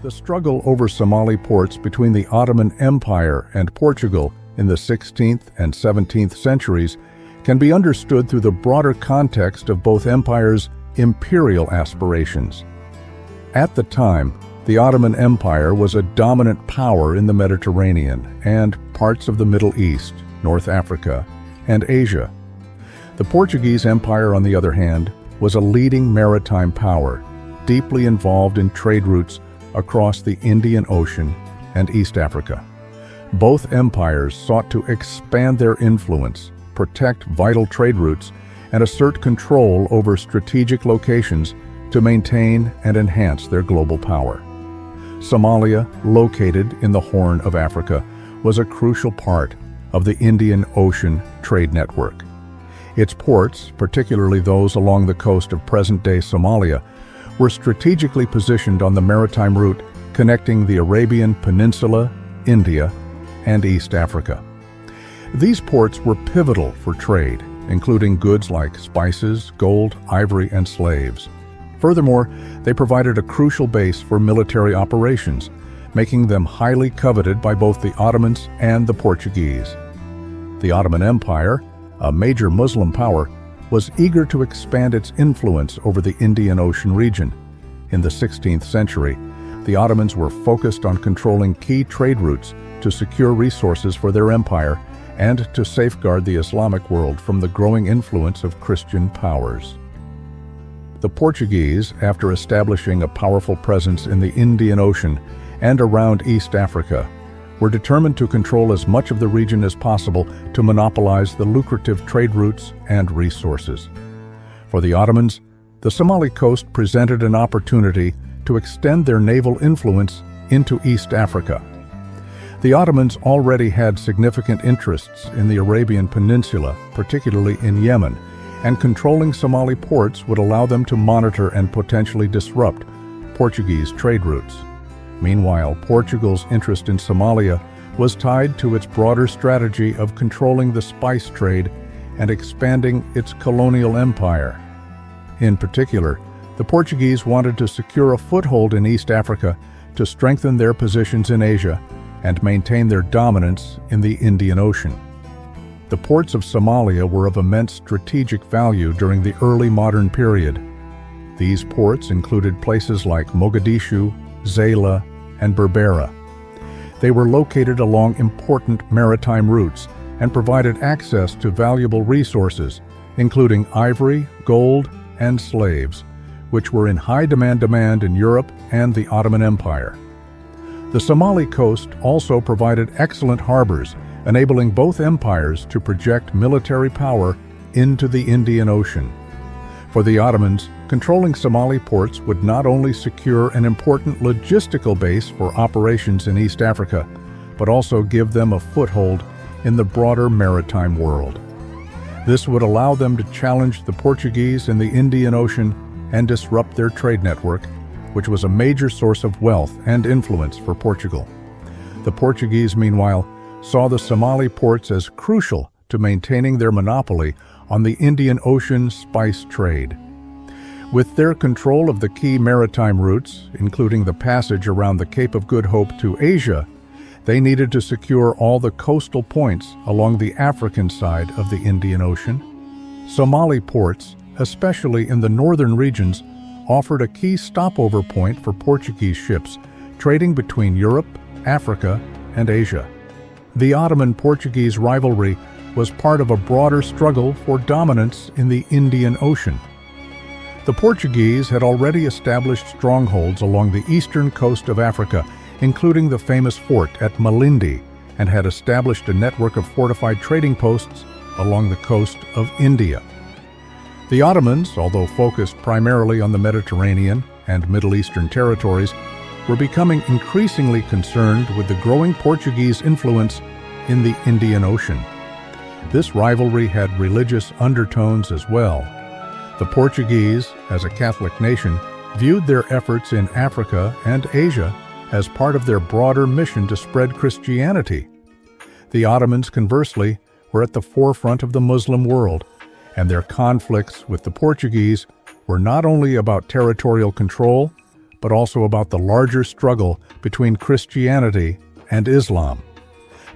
The struggle over Somali ports between the Ottoman Empire and Portugal in the 16th and 17th centuries can be understood through the broader context of both empires' imperial aspirations. At the time, the Ottoman Empire was a dominant power in the Mediterranean and parts of the Middle East, North Africa, and Asia. The Portuguese Empire, on the other hand, was a leading maritime power, deeply involved in trade routes across the Indian Ocean and East Africa. Both empires sought to expand their influence, protect vital trade routes, and assert control over strategic locations to maintain and enhance their global power. Somalia, located in the Horn of Africa, was a crucial part of the Indian Ocean trade network. Its ports, particularly those along the coast of present-day Somalia, were strategically positioned on the maritime route connecting the Arabian Peninsula, India, and East Africa. These ports were pivotal for trade, including goods like spices, gold, ivory, and slaves. Furthermore, they provided a crucial base for military operations, making them highly coveted by both the Ottomans and the Portuguese. The Ottoman Empire, a major Muslim power, was eager to expand its influence over the Indian Ocean region. In the 16th century, the Ottomans were focused on controlling key trade routes to secure resources for their empire and to safeguard the Islamic world from the growing influence of Christian powers. The Portuguese, after establishing a powerful presence in the Indian Ocean and around East Africa, were determined to control as much of the region as possible to monopolize the lucrative trade routes and resources. For the Ottomans, the Somali coast presented an opportunity to extend their naval influence into East Africa. The Ottomans already had significant interests in the Arabian Peninsula, particularly in Yemen, and controlling Somali ports would allow them to monitor and potentially disrupt Portuguese trade routes. Meanwhile, Portugal's interest in Somalia was tied to its broader strategy of controlling the spice trade and expanding its colonial empire. In particular, the Portuguese wanted to secure a foothold in East Africa to strengthen their positions in Asia and maintain their dominance in the Indian Ocean. The ports of Somalia were of immense strategic value during the early modern period. These ports included places like Mogadishu, Zayla, and Berbera. They were located along important maritime routes and provided access to valuable resources, including ivory, gold, and slaves, which were in high demand in Europe and the Ottoman Empire. The Somali coast also provided excellent harbors, enabling both empires to project military power into the Indian Ocean. For the Ottomans, controlling Somali ports would not only secure an important logistical base for operations in East Africa, but also give them a foothold in the broader maritime world. This would allow them to challenge the Portuguese in the Indian Ocean and disrupt their trade network, which was a major source of wealth and influence for Portugal. The Portuguese, meanwhile, saw the Somali ports as crucial to maintaining their monopoly on the Indian Ocean spice trade. With their control of the key maritime routes, including the passage around the Cape of Good Hope to Asia, they needed to secure all the coastal points along the African side of the Indian Ocean. Somali ports, especially in the northern regions, offered a key stopover point for Portuguese ships trading between Europe, Africa, and Asia. The Ottoman-Portuguese rivalry was part of a broader struggle for dominance in the Indian Ocean. The Portuguese had already established strongholds along the eastern coast of Africa, including the famous fort at Malindi, and had established a network of fortified trading posts along the coast of India. The Ottomans, although focused primarily on the Mediterranean and Middle Eastern territories, were becoming increasingly concerned with the growing Portuguese influence in the Indian Ocean. This rivalry had religious undertones as well. The Portuguese, as a Catholic nation, viewed their efforts in Africa and Asia as part of their broader mission to spread Christianity. The Ottomans, conversely, were at the forefront of the Muslim world, and their conflicts with the Portuguese were not only about territorial control, but also about the larger struggle between Christianity and Islam.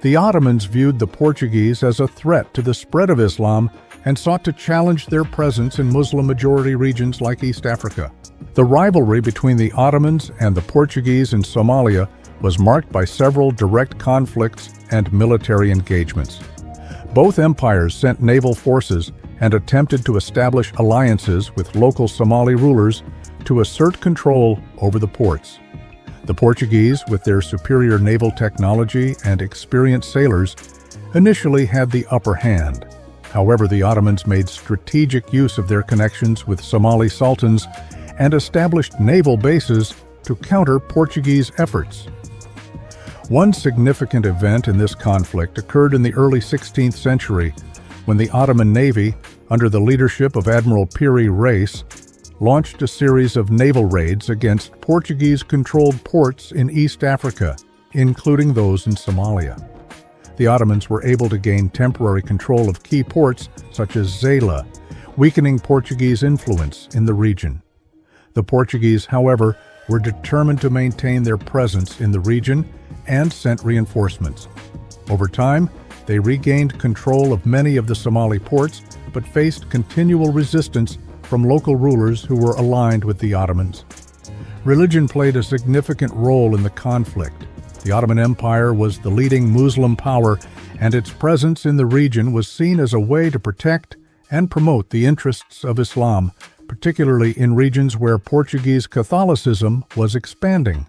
The Ottomans viewed the Portuguese as a threat to the spread of Islam and sought to challenge their presence in Muslim-majority regions like East Africa. The rivalry between the Ottomans and the Portuguese in Somalia was marked by several direct conflicts and military engagements. Both empires sent naval forces and attempted to establish alliances with local Somali rulers to assert control over the ports. The Portuguese, with their superior naval technology and experienced sailors, initially had the upper hand. However, the Ottomans made strategic use of their connections with Somali sultans and established naval bases to counter Portuguese efforts. One significant event in this conflict occurred in the early 16th century when the Ottoman Navy, under the leadership of Admiral Piri Reis, launched a series of naval raids against Portuguese-controlled ports in East Africa, including those in Somalia. The Ottomans were able to gain temporary control of key ports such as Zayla, weakening Portuguese influence in the region. The Portuguese, however, were determined to maintain their presence in the region and sent reinforcements. Over time, they regained control of many of the Somali ports, but faced continual resistance from local rulers who were aligned with the Ottomans. Religion played a significant role in the conflict. The Ottoman Empire was the leading Muslim power, and its presence in the region was seen as a way to protect and promote the interests of Islam, particularly in regions where Portuguese Catholicism was expanding.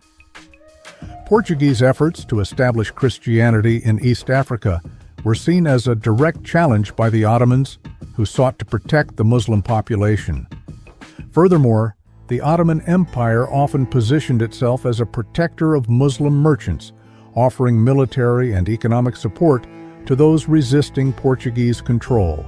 Portuguese efforts to establish Christianity in East Africa were seen as a direct challenge by the Ottomans, who sought to protect the Muslim population. Furthermore, the Ottoman Empire often positioned itself as a protector of Muslim merchants, offering military and economic support to those resisting Portuguese control.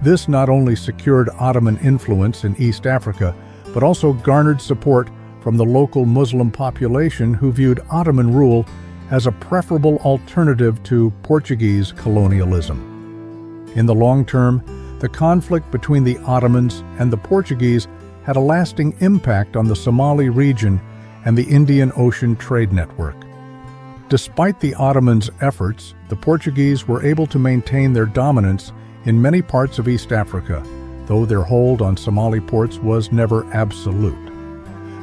This not only secured Ottoman influence in East Africa, but also garnered support from the local Muslim population who viewed Ottoman rule as a preferable alternative to Portuguese colonialism. In the long term, the conflict between the Ottomans and the Portuguese had a lasting impact on the Somali region and the Indian Ocean trade network. Despite the Ottomans' efforts, the Portuguese were able to maintain their dominance in many parts of East Africa, though their hold on Somali ports was never absolute.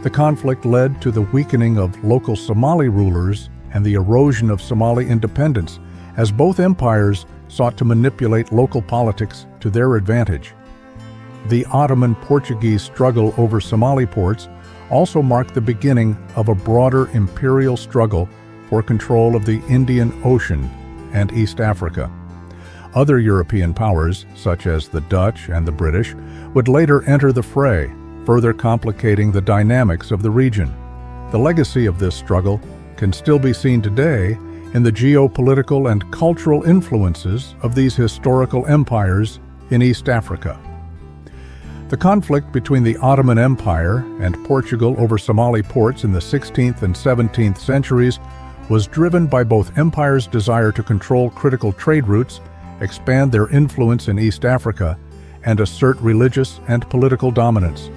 The conflict led to the weakening of local Somali rulers and the erosion of Somali independence, as both empires sought to manipulate local politics to their advantage. The Ottoman-Portuguese struggle over Somali ports also marked the beginning of a broader imperial struggle for control of the Indian Ocean and East Africa. Other European powers, such as the Dutch and the British, would later enter the fray, further complicating the dynamics of the region. The legacy of this struggle can still be seen today in the geopolitical and cultural influences of these historical empires in East Africa. The conflict between the Ottoman Empire and Portugal over Somali ports in the 16th and 17th centuries was driven by both empires' desire to control critical trade routes, expand their influence in East Africa, and assert religious and political dominance.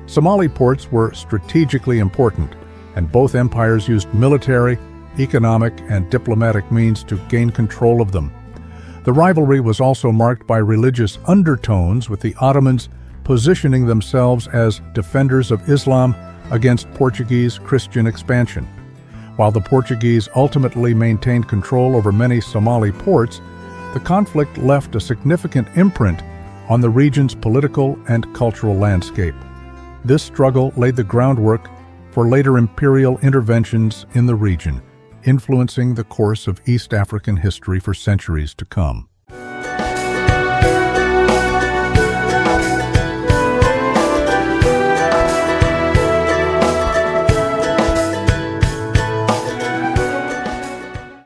Somali ports were strategically important, and both empires used military, economic, and diplomatic means to gain control of them. The rivalry was also marked by religious undertones, with the Ottomans positioning themselves as defenders of Islam against Portuguese Christian expansion. While the Portuguese ultimately maintained control over many Somali ports, the conflict left a significant imprint on the region's political and cultural landscape. This struggle laid the groundwork for later imperial interventions in the region, influencing the course of East African history for centuries to come.